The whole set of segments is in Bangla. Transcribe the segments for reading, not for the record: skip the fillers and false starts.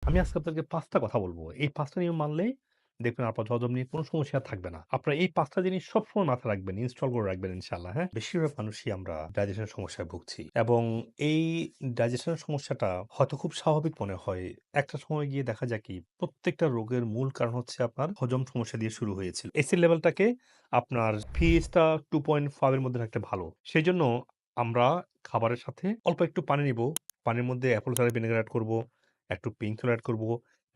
আমি আজকে আপনাকে ৫ টা কথা বলব। এই ৫ টা নিয়ম মানলেই দেখবেন আপনার হজম নিয়ে কোনো সমস্যা আর থাকবে না। আপনারা এই ৫ টা জিনিস সবসময় মাথায় রাখবেন, ইনস্টল করে রাখবেন ইনশাআল্লাহ, হ্যাঁ? বেশিরভাগ মানুষই আমরা ডাইজেশন এর সমস্যায় ভুগছি এবং এই ডাইজেশন এর সমস্যাটা হয়তো খুব স্বাভাবিক মনে হয়। একটা সময় গিয়ে দেখা যায় কি প্রত্যেকটা রোগের মূল কারণ হচ্ছে আপনার হজম সমস্যা দিয়ে শুরু হয়েছিল। অ্যাসিড লেভেলটাকে আপনার pH টা 2.5 এর মধ্যে রাখতে ভালো। সেজন্য আমরা খাবারের সাথে অল্প একটু পানি নিবো। পানির মধ্যে অ্যাপল সাইডার ভিনেগার এড করব। একটু পিঙ্ক সোডা এড করব,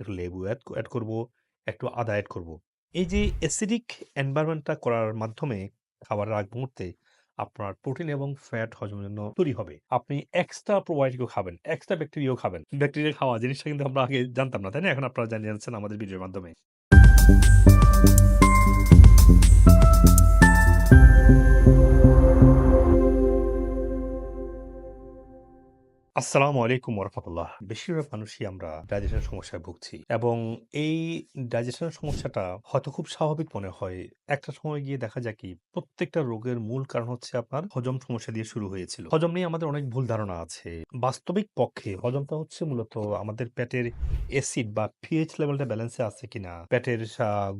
একটু লেবু এড করব, একটু আদা এড করব। এই যে অ্যাসিডিক এনভায়রনমেন্ট টা করার মাধ্যমে খাবারের আগ মুহূর্তে আপনার প্রোটিন এবং ফ্যাট হজমের জন্য তৈরি হবে। আপনি এক্সট্রা প্রোবায়োটিকও খাবেন, এক্সট্রা ব্যাকটেরিয়াও খাবেন। ব্যাকটেরিয়া খাওয়া জিনিসটা কিন্তু আমরা আগে জানতাম না, তাই না? এখন আপনারা জানিয়ে যাচ্ছেন আমাদের ভিডিওর মাধ্যমে। আসসালামু আলাইকুম ওয়ারাহমাতুল্লাহ। বেশিরভাগ মানুষই আমরা ডাইজেশনের সমস্যায় ভুগছি এবং এই ডাইজেশনের সমস্যাটা হয়তো খুব স্বাভাবিক মনে হয়। একটা সময় গিয়ে দেখা যায় কি প্রত্যেকটা রোগের মূল কারণ হচ্ছে আপনার হজম সমস্যা দিয়ে শুরু হয়েছিল। হজম নিয়ে আমাদের অনেক ভুল ধারণা আছে। বাস্তবিক পক্ষে হজমটা হচ্ছে মূলত আমাদের পেটের অ্যাসিড বা পিএইচ লেভেলটা ব্যালেন্সে আছে কিনা, পেটের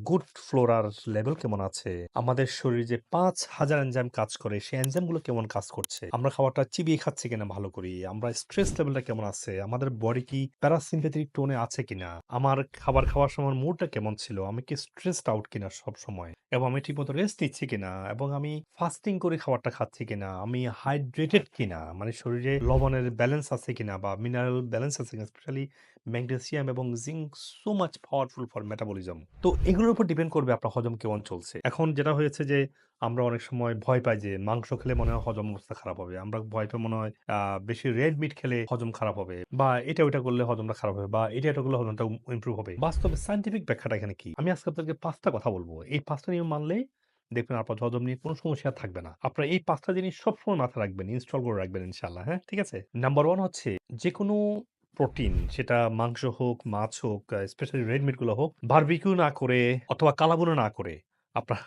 গুড ফ্লোরার লেভেল কেমন আছে, আমাদের শরীরে যে ৫,০০০ এনজাইম কাজ করে সেই এনজাইমগুলো কেমন কাজ করছে, আমরা খাবারটা চিবিয়ে খাচ্ছি কিনা ভালো করি, আমরা স্ট্রেস লেভেলটা কেমন আছে, আমাদের বডি কি প্যারাসিম্পেথেটিক টোনে আছে কিনা, আমার খাবার খাওয়ার সময় মুডটা কেমন ছিল, আমি কি স্ট্রেসড আউট কিনা সব সময়, এবং আমি ঠিকমতো রেস্ট নিচ্ছি কিনা, এবং আমি ফাস্টিং করে খাবারটা খাচ্ছি কিনা, আমি হাইড্রেটেড কিনা, মানে শরীরে লবণের ব্যালেন্স আছে কিনা বা মিনারেল ব্যালেন্স আছে কিনা, স্পেশালি ম্যাগনেসিয়াম এবং zinc so much powerful for metabolism. তো এগুলোর উপর ডিপেন্ড করবে আপনার হজম কেমন চলছে। এখন যেটা হয়েছে যে আমরা অনেক সময় ভয় পাই যে মাংস খেলে মনে হয় হজম অবস্থা খারাপ হবে। আমরা ভয় পাই মনে হয় বেশি রেড মিট খেলে হজম খারাপ হবে বা এটা ওইটা করলে হজমটা খারাপ হবে বা এটা করলে হজমটা ইমপ্রুভ হবে। বাস্তবে সায়েন্টিফিক ব্যাখ্যাটা এখানে কি? আমি আজকে আপনাদেরকে ৫ টা কথা বলব। এই ৫ টা নিয়ম মানলেই দেখবেন আপনার হজম নিয়ে কোনো সমস্যা আর থাকবে না। আপনারা এই ৫ টা জিনিস সবসময় মাথায় রাখবেন, ইনস্টল করে রাখবেন ইনশাআল্লাহ, হ্যাঁ? ঠিক আছে? নাম্বার 1 হচ্ছে যেকোনো প্রোটিন সেটা মাংস হোক, মাছ হোক, স্পেশালি রেড মিট গুলো হোক, বারবিকিউ না করে অথবা কালাভুনা না করে আপনার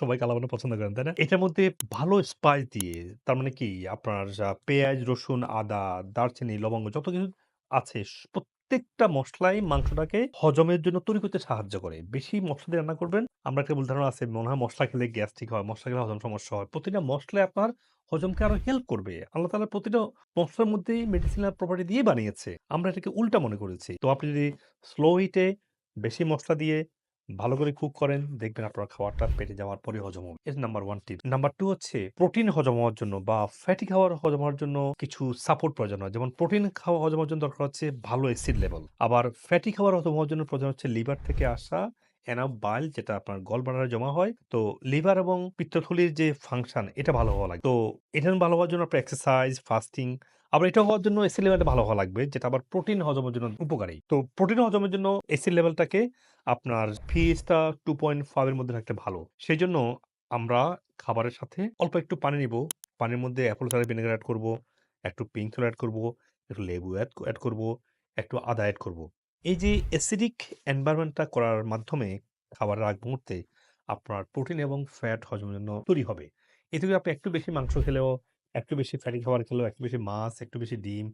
সবাই কালাভুনা পছন্দ করেন, তাই না? এটার মধ্যে ভালো স্পাইস দিয়ে তার মানে কি আপনার পেঁয়াজ, রসুন, আদা, দারচিনি, লবঙ্গ যত কিছু আছে প্রত্যেকটা মসলাই মাংসটাকে হজমের জন্য তৈরি করতে সাহায্য করে। বেশি মসলা দিয়ে রান্না করবেন। আমরা একটা ভুল ধারণা আছে মনে হয় মসলা খেলে গ্যাস্ট্রিক হয়, মসলা খেলে হজম সমস্যা হয়। প্রতিটা মসলাই আপনার হজমকে আরো হেল্প করবে। আল্লাহ তাআলা প্রতিটা মসলার মধ্যেই মেডিসিনাল প্রপার্টি দিয়ে বানিয়েছে। আমরা এটাকে উল্টা মনে করেছি। তো আপনি যদি স্লো হিট এ বেশি মসলা দিয়ে ভালো করে কুক করেন, দেখবেন আপনার খাবারটা পেটে যাওয়ার পরে হজম হবে। এটা নাম্বার 1 টিপ। নাম্বার 2 হচ্ছে প্রোটিন হজম হওয়ার জন্য বা ফ্যাটি খাবার হজম হওয়ার জন্য কিছু সাপোর্ট প্রয়োজন হয়। যেমন প্রোটিন খাওয়া হজম হওয়ার জন্য দরকার হচ্ছে ভালো অ্যাসিড লেভেল। আবার ফ্যাটি খাবার হজম হওয়ার জন্য প্রয়োজন হচ্ছে লিভার থেকে আসা এনাফ বাইল যেটা আপনার গলব্লাডারে জমা হয়। তো লিভার এবং পিত্তথলির যে ফাংশন এটা ভালো হওয়া লাগে। তো এটা ভালো হওয়ার জন্য আপনার এক্সারসাইজ, ফাস্টিং আবার এটা হওয়ার জন্য অ্যাসিড লেভেলটা ভালো হওয়া লাগবে যেটা আবার প্রোটিন হজমের জন্য উপকারী। তো প্রোটিন হজমের জন্য অ্যাসিড লেভেলটাকে আপনার pH টা 2.5 এর মধ্যে রাখতে ভালো। সেজন্য আমরা খাবারের সাথে অল্প একটু পানি নিবো। পানির মধ্যে অ্যাপল সাইডার ভিনেগার এড করব, একটু পিঙ্ক সোডা এড করব, একটু লেবু এড করব, একটু আদা এড করব। এই যে অ্যাসিডিক এনভায়রনমেন্ট টা করার মাধ্যমে খাবারের আগ মুহূর্তে আপনার প্রোটিন এবং ফ্যাট হজমের জন্য তৈরি হবে। এতে করে আপনি একটু বেশি মাংস খেলেও, একটু বেশি ফ্যাটি খাবার খেলেও, একটু বেশি মাছ, একটু বেশি ডিম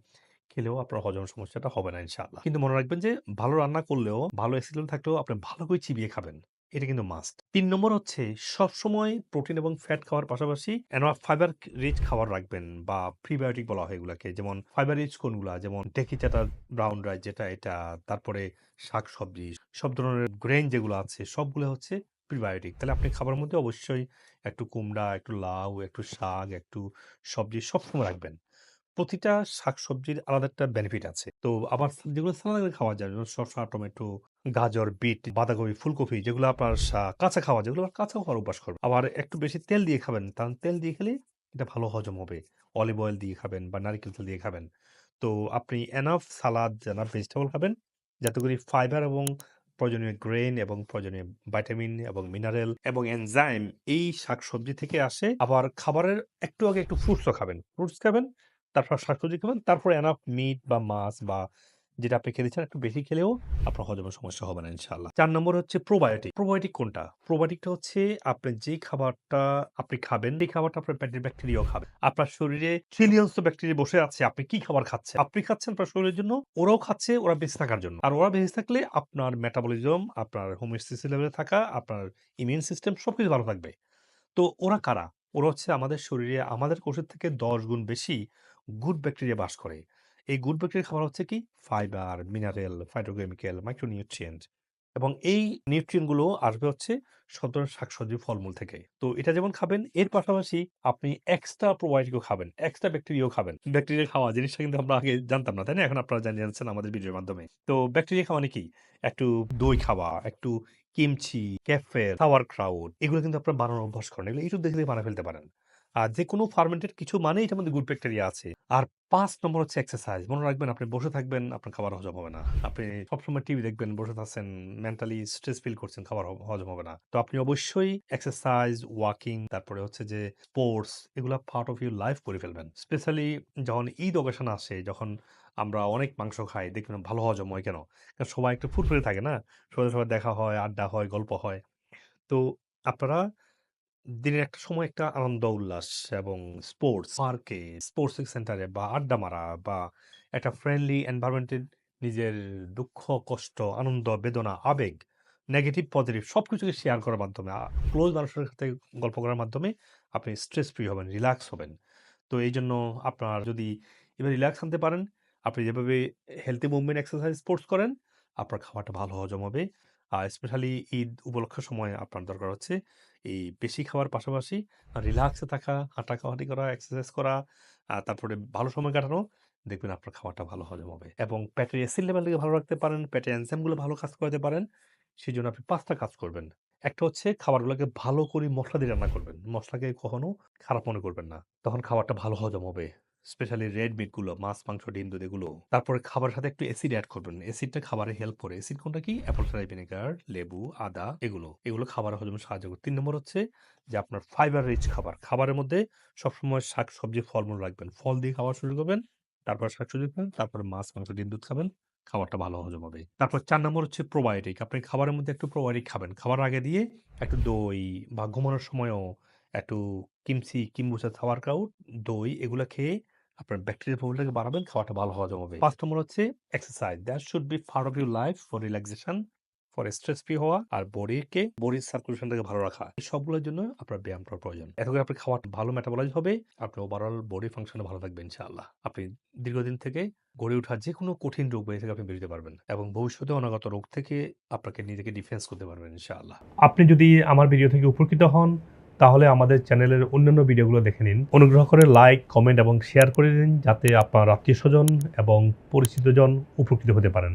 খেলেও আপনার হজম সমস্যাটা হবে না ইনশাআল্লাহ। কিন্তু মনে রাখবেন যে ভালো রান্না করলেও, ভালো অ্যাসিডেন্ট থাকলেও আপনি ভালো করে চিবিয়ে খাবেন। এটা কিন্তু মাস্ট। ৩ নম্বর হচ্ছে সবসময় প্রোটিন এবং ফ্যাট খাওয়ার পাশাপাশি এনাফ ফাইবার রিচ খাবার রাখবেন বা প্রিবায়োটিক বলা হয় এগুলাকে। যেমন ফাইবার রিচ কোনগুলা? যেমন ঢেঁকি চাটা ব্রাউন রাইস যেটা এটা, তারপরে শাকসবজি, সব ধরনের গ্রেইন যেগুলো আছে সবগুলো হচ্ছে প্রিবায়োটিক। তাহলে আপনি খাবারের মধ্যে অবশ্যই একটু কুমড়া, একটু লাউ, একটু শাক, একটু সবজি সবসময় রাখবেন। প্রতিটা শাকসবজির আলাদা একটা বেনিফিট আছে। তো আবার যেগুলো সালাদ করে খাওয়া যায় যেমন শসা, টমেটো, গাজর, বিট, বাঁধাকপি, ফুলকপি যেগুলো আপনার কাঁচা খাওয়া যেগুলো কাঁচা খাওয়ার অভ্যাস করবেন। আবার একটু বেশি তেল দিয়ে খাবেন। কারণ তেল দিয়ে খেলে এটা ভালো হজম হবে। অলিভ অয়েল দিয়ে খাবেন বা নারিকেল তেল দিয়ে খাবেন। তো আপনি এনাফ সালাদ, এনাফ ভেজিটেবল খাবেন যাতে করে ফাইবার এবং প্রয়োজনীয় গ্রেইন এবং প্রয়োজনীয় ভিটামিন এবং মিনারেল এবং এনজাইম এই শাকসবজি থেকে আসে। আবার খাবারের একটু আগে একটু ফ্রুটসও খাবেন। ফ্রুটস খাবেন তারপর শাকসবজি খাবেন, তারপরে এনাফ মিট বা মাছ বা যেটা আপনি খেতে চান একটু বেশি খেলেও আপনার হজমের সমস্যা হবে না ইনশাআল্লাহ। ৪ নম্বর হচ্ছে প্রোবায়োটিক। প্রোবায়োটিক কোনটা? প্রোবায়োটিকটা হচ্ছে আপনি যেই খাবারটা আপনি খাবেন, এই খাবারটা আপনার পেটের ব্যাকটেরিয়াও খাবে। আপনার শরীরে ট্রিলিয়নস অফ ব্যাকটেরিয়া বসে আছে। আপনি কি খাবার খাচ্ছেন? আপনি খাচ্ছেন আপনার শরীরের জন্য, ওরাও খাচ্ছে ওরা বেঁচে থাকার জন্য। আর ওরা বেঁচে থাকলে আপনার মেটাবলিজম, আপনার হোমিওস্ট্যাসিস লেভেলে থাকা, আপনার ইমিউন সিস্টেম সবকিছু ভালো থাকবে। তো ওরা কারা? ওরা হচ্ছে আমাদের শরীরে আমাদের কোষের থেকে ১০ গুণ বেশি গুড ব্যাকটেরিয়া বাস করে। এই গুড ব্যাকটেরিয়া খাবার হচ্ছে কি? ফাইবার, মিনারেল, ফাইটোকেমিক্যাল, মাইক্রোনিউট্রিয়েন্ট এবং এই নিউট্রিয়েন্ট গুলো আসবে হচ্ছে সব ধরনের শাকসবজি, ফলমূল থেকে। তো এটা যেমন খাবেন, এর পাশাপাশি আপনি এক্সট্রা প্রোবায়োটিকও খাবেন, এক্সট্রা ব্যাকটেরিয়াও খাবেন। ব্যাকটেরিয়া খাওয়া জিনিসটা কিন্তু আমরা আগে জানতাম না, তাই না? এখন আপনারা জেনে যাচ্ছেন আমাদের ভিডিওর মাধ্যমে। তো ব্যাকটেরিয়া খাওয়া মানে কি? একটু দই খাওয়া, একটু কিমচি, ক্যাফে, sauerkraut এগুলো কিন্তু আপনার বানানোর অভ্যাস করেন। এগুলো YouTube দেখে দেখে বানায় ফেলতে পারেন। আর যেকোনো ফার্মেন্টেড কিছু মানেই এটার মধ্যে গুড ব্যাকটেরিয়া আছে। আর ৫ নম্বর হচ্ছে এক্সারসাইজ। মনে রাখবেন আপনি বসে থাকবেন, আপনার খাবার হজম হবে না। আপনি সবসময় টিভি দেখবেন, বসে আছেন, মেন্টালি স্ট্রেস ফিল করছেন, খাবার হজম হবে না। তো আপনি অবশ্যই এক্সারসাইজ, ওয়াকিং, তারপরে হচ্ছে যে স্পোর্টস এগুলা পার্ট অফ ইউর লাইফ করে ফেলবেন। স্পেশালি যখন ঈদ অকেশন আসে, যখন আমরা অনেক মাংস খাই, দেখবেন ভালো হজম হয় কেন? কারণ সবাই একটু ফুরফুরে থাকে না? সবার সবার দেখা হয়, আড্ডা হয়, গল্প হয়। তো আপনারা দিনের একটা সময় একটা আনন্দ উল্লাস এবং স্পোর্টস পার্কে, স্পোর্টস সেন্টারে বা আড্ডা মারা বা একটা ফ্রেন্ডলি এনভায়রনমেন্টে নিজের দুঃখ, কষ্ট, আনন্দ, বেদনা, আবেগ, নেগেটিভ, পজিটিভ সবকিছুকে শেয়ার করার মাধ্যমে ক্লোজ মানুষের সাথে গল্প করার মাধ্যমে আপনি স্ট্রেস ফ্রি হবেন, রিল্যাক্স হবেন। তো এইজন্য আপনার যদি এবার রিল্যাক্স আনতে পারেন, আপনি যেভাবে হেলথি মুভমেন্ট, এক্সারসাইজ, স্পোর্টস করেন, আপনার খাবারটা ভালো হজম হবে। আর স্পেশালি ঈদ উপলক্ষের সময় আপনার দরকার হচ্ছে এই বেশি খাওয়ার পাশাপাশি রিল্যাক্সে থাকা, হাঁটাহাঁটি করা, এক্সারসাইজ করা, তারপরে ভালো সময় কাটানো, দেখবেন আপনার খাবারটা ভালো হজম হবে। এবং পেটের অ্যাসিড লেভেলটাকে ভালো রাখতে পারেন, পেটের এনজাইমগুলো ভালো কাজ করাতে পারেন। সেজন্য আপনি ৫ টা কাজ করবেন। একটা হচ্ছে খাবারগুলোকে ভালো করে মসলা দিয়ে রান্না করবেন। মসলাকে কখনো খারাপ মনে করবেন না। তখন খাবারটা ভালো হজম হবে। স্পেশালি রেড মিট গুলো, মাছ, মাংস, ডিম, দুধ এগুলো। তারপরে খাবারের সাথে একটু অ্যাসিড এড করবেন। অ্যাসিডটা খাবারে হেল্প করে। অ্যাসিড কোনটা কি? অ্যাপল সাইডার ভিনেগার, লেবু, আদা এগুলো। এগুলো খাবারের হজমে সাহায্য করে। ৩ নম্বর হচ্ছে যে আপনার ফাইবার রিচ খাবার। খাবারের মধ্যে সবসময় শাক-সবজি, ফলমূল রাখবেন। ফল দিয়ে খাওয়া শুরু করবেন। তারপর শাকসবজি খাবেন। তারপরে মাছ, মাংস, ডিম, দুধ খাবেন। খাবারটা ভালো হজম হবে। তারপর ৪ নম্বর হচ্ছে প্রোবায়োটিক। আপনি খাবারের মধ্যে একটু প্রোবায়োটিক খাবেন। খাবার আগে দিয়ে একটু দই বা ঘুমানোর সময়ও একটু কিমচি, কিম্বুচা, sauerkraut, দই এগুলা খেয়ে আপনার ব্যাকটেরিয়া প্রোফাইলটাকে বাড়াবেন, খাওয়াটা ভালো হজম হবে। ৫ নম্বর হচ্ছে exercise. That should be part of your life for relaxation, for stress free হওয়া আর বডির সার্কুলেশনটাকে ভালো রাখা। এই সবগুলোর জন্য আপনার ব্যায়াম করা প্রয়োজন। এতে করে আপনার খাওয়া ভালো মেটাবলাইজ হবে। আপনার ওভারঅল বডি ফাংশনও ভালো থাকবে ইনশাআল্লাহ। আপনি দীর্ঘদিন থেকে গড়ে ওঠা যেকোনো কঠিন রোগ থেকে আপনি বেরোতে পারবেন এবং ভবিষ্যতে অনাগত রোগ থেকে আপনাকে নিজেকে ডিফেন্স করতে পারবেন ইনশাআল্লাহ। আপনি যদি আমার ভিডিও থেকে উপকৃত হন, তাহলে আমাদের চ্যানেলের অন্যান্য ভিডিওগুলো দেখে নিন। অনুগ্রহ করে লাইক, কমেন্ট এবং শেয়ার করে দিন যাতে আপনার আত্মীয়স্বজন এবং পরিচিতজন উপকৃত হতে পারেন।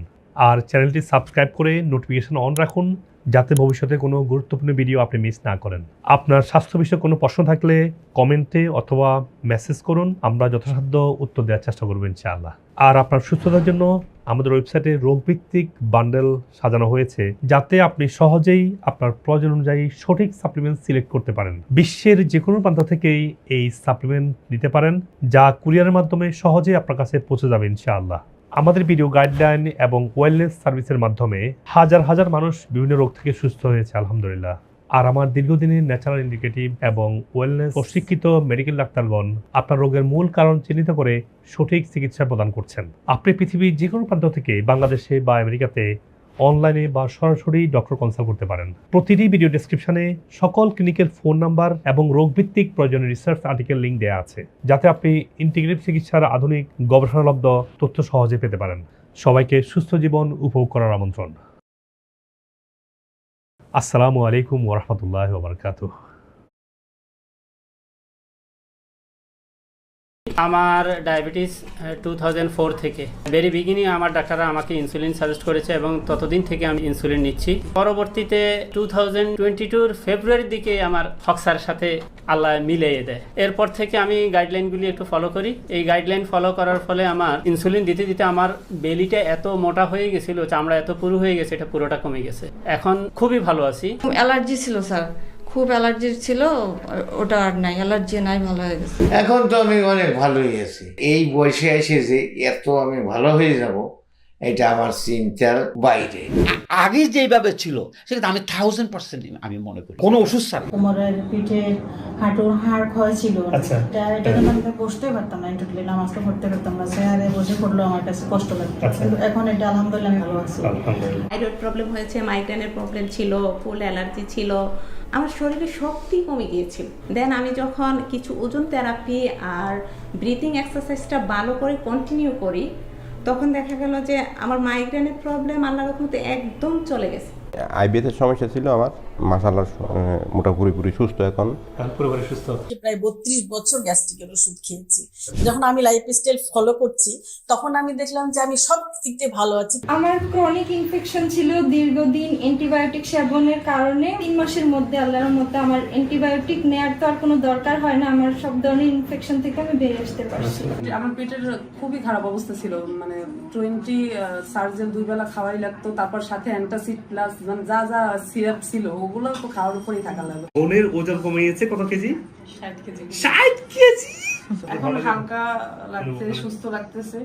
আর চ্যানেলটি সাবস্ক্রাইব করে নোটিফিকেশন অন রাখুন যাতে ভবিষ্যতে কোনো গুরুত্বপূর্ণ ভিডিও আপনি মিস না করেন। আপনার স্বাস্থ্য বিষয়ে কোনো প্রশ্ন থাকলে কমেন্টে অথবা মেসেজ করুন, আমরা যথাসাধ্য উত্তর দেওয়ার চেষ্টা করব ইনশাআল্লাহ। আর আপনার সুস্থতার জন্য আমাদের ওয়েবসাইটে রোগভিত্তিক বান্ডেল সাজানো হয়েছে যাতে আপনি সহজেই আপনার প্রয়োজন অনুযায়ী সঠিক সাপ্লিমেন্ট সিলেক্ট করতে পারেন। বিশ্বের যে কোনো প্রান্ত থেকেই এই সাপ্লিমেন্ট নিতে পারেন যা কুরিয়ারের মাধ্যমে সহজেই আপনার কাছে পৌঁছে যাবে ইনশাআল্লাহ। আমাদের ভিডিও গাইডলাইন এবং ওয়েলনেস সার্ভিসের মাধ্যমে হাজার হাজার মানুষ বিভিন্ন রোগ থেকে সুস্থ হয়েছে আলহামদুলিল্লাহ। আর আমার দীর্ঘদিনের ন্যাচারাল ইন্ডিকেটিভ এবং ওয়েলনেস প্রশিক্ষিত মেডিকেল ডাক্তারগণ আপনার রোগের মূল কারণ চিহ্নিত করে সঠিক চিকিৎসা প্রদান করছেন। আপনি পৃথিবীর যে কোনো প্রান্ত থেকে বাংলাদেশে বা আমেরিকাতে অনলাইনে বা সরাসরি ডক্টর কনসাল্ট করতে পারেন। প্রতিটি ভিডিও ডেসক্রিপশনে সকল ক্লিনিকের ফোন নাম্বার এবং রোগভিত্তিক প্রয়োজনীয় রিসার্চ আর্টিকেল লিঙ্ক দেওয়া আছে যাতে আপনি ইন্টিগ্রেটিভ চিকিৎসার আধুনিক গবেষণালব্ধ তথ্য সহজে পেতে পারেন। সবাইকে সুস্থ জীবন উপভোগ করার আমন্ত্রণ। আসসালামু আলাইকুম ওয়া রাহমাতুল্লাহি ওয়া বারাকাতুহু। আমার ডায়াবেটিস 2004 থেকে ভেরি বিগিনিং আমার ডাক্তাররা আমাকে ইনসুলিন সাজেস্ট করেছে এবং ততদিন থেকে আমি ইনসুলিন নিচ্ছি। পরবর্তীতে 2022 ফেব্রুয়ারির দিকে আমার হক্সার সাথে আল্লাহ মিলিয়ে দেয়। এরপর থেকে আমি গাইডলাইনগুলি একটু ফলো করি। এই গাইডলাইন ফলো করার ফলে আমার ইনসুলিন দিতে দিতে আমার বেলিটা এত মোটা হয়ে গেছিল, চামড়া এত পুরু হয়ে গেছে, এটা পুরোটা কমে গেছে। এখন খুবই ভালো আছি। অ্যালার্জি ছিল স্যার, খুব অ্যালার্জি ছিল, ওটা আর নাই, অ্যালার্জি নাই, ভালো হয়ে গেছে। এখন তো আমি অনেক ভালো হয়ে গেছি। এই বয়সে এসে যে এত আমি ভালো হয়ে যাব এটা আমার চিন্তার বাইরে। আগে যেভাবে ছিল সেটা আমি 1000% আমি মনে করি কোনো ওষুধ ছাড়া। কোমরের, পিঠের, হাঁটুর হাড় ক্ষয় ছিল। আচ্ছা। এটা কিন্তু আমি বসতেই পারতাম না, টোটালি নামাজ তো পড়তে পারতাম না, চেয়ারে বসে পড়লেও আমার কাছে কষ্ট লাগতো। কিন্তু এখন এটা আলহামদুলিল্লাহ আমি ভালো আছি। থাইরয়েড প্রবলেম হয়েছে, মাইগ্রেনের প্রবলেম ছিল, ফুল অ্যালার্জি ছিল, আমার শরীরে শক্তি কমে গিয়েছিল। দেন আমি যখন কিছু ওজন থেরাপি আর ব্রিথিং এক্সারসাইজটা ভালো করে কন্টিনিউ করি, তখন দেখা গেল যে আমার মাইগ্রেনের প্রবলেম আল্লাহর রহমতে একদম চলে গেছে। আইবিএসের সমস্যা ছিল আমার, মাশাআল্লাহ মোটামুটি পুরোপুরি সুস্থ এখন। পুরোপুরি সুস্থ। প্রায় 32 বছর গ্যাস্ট্রিকের ওষুধ খেয়েছি। যখন আমি লাইফস্টাইল ফলো করছি তখন আমি দেখলাম যে আমি সব দিক দিয়ে ভালো আছি। আমার ক্রনিক ইনফেকশন ছিল দীর্ঘদিন অ্যান্টিবায়োটিক সেবনের কারণে। 3 মাসের মধ্যে আল্লাহর মধ্যে আমার অ্যান্টিবায়োটিক নেওয়ার তো আর কোনো দরকার হয় না, আমার সব ধরনের ইনফেকশন থেকে আমি বেরিয়ে আসতে পারছি। আমার পেটের খুবই খারাপ অবস্থা ছিল, মানে 20 সার্জেল 2 বেলা খাওয়াই লাগতো, তারপর সাথে অ্যান্টাসিড প্লাস মানে যা যা সিরাপ ছিল ওগুলো তো খাওয়ার উপরেই থাকা লাগলো। বোনের ওজন কমে গেছে কত কেজি? 60 কেজি। 60 কেজি। এখন হালকা লাগছে, সুস্থ লাগতেছে।